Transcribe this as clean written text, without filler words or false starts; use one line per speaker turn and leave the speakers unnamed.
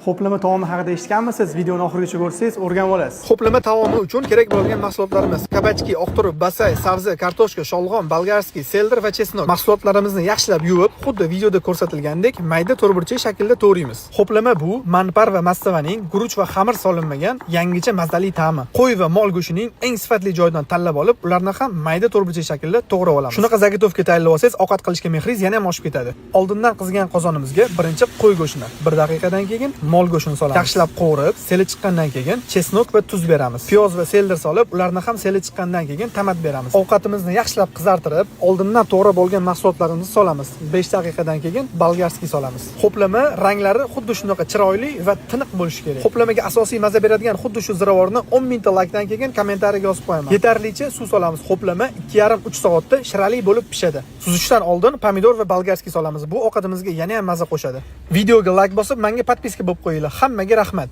Xo'plama taomi haqida eshitganmisiz? Videoni oxirigacha ko'rsangiz o'rganib olasiz.
Xo'plama taomi uchun kerak bo'lgan mahsulotlarimiz: kabachki, oqturib, basay, sabzi, kartoshka, sholg'om, bolgarskiy, seldir va chesnok. Mahsulotlarimizni yaxshilab yuvib, xuddi videoda ko'rsatilgandek mayda to'rtburchak shaklda to'g'raymiz. Xo'plama bu manpar va mastavaning guruch va xamir solinmagan yangicha mazali ta'mi. Qo'y va mol go'shtining eng sifatli joyidan tanlab olib, ularni ham mayda to'rtburchak shaklda to'g'rab olamiz. Shunaqa zagitovka tayyorlab olsangiz, ovqat qilishga mehringiz yana ham oshib ketadi. Oldindan qizigan qozonimizga birinchi qo'y go'shtini, 1 daqiqadan keyin mol go'shtini solamiz. Yaxshilab qovurib, seli chiqqandan keyin chesnok va tuz beramiz. Piyoz va seldir solib, ularni ham seli chiqqandan keyin tomat beramiz. Ovqatimizni yaxshilab qizartirib, oldindan to'g'rab olgan mahsulotlarimizni solamiz. 5 daqiqadan keyin bolgarskiy solamiz. Xo'plama ranglari xuddi shunaqa chiroyli va tiniq bo'lishi kerak. Xo'plamaga asosiy maza beradigan xuddi shu ziravorni 10 mingta laykdan keyin kommentariyaga yozib qo'yaman. Yetarlicha suv solamiz. Xo'plama 2,5-3 soatda shirali bo'lib pishadi. Suzishdan oldin pomidor va bolgarskiy solamiz. Bu ovqatimizga yana ham maza qo'shadi. Videoga like bosib, menga podpiska bo'lib qo'yinglar. Hammaga rahmat.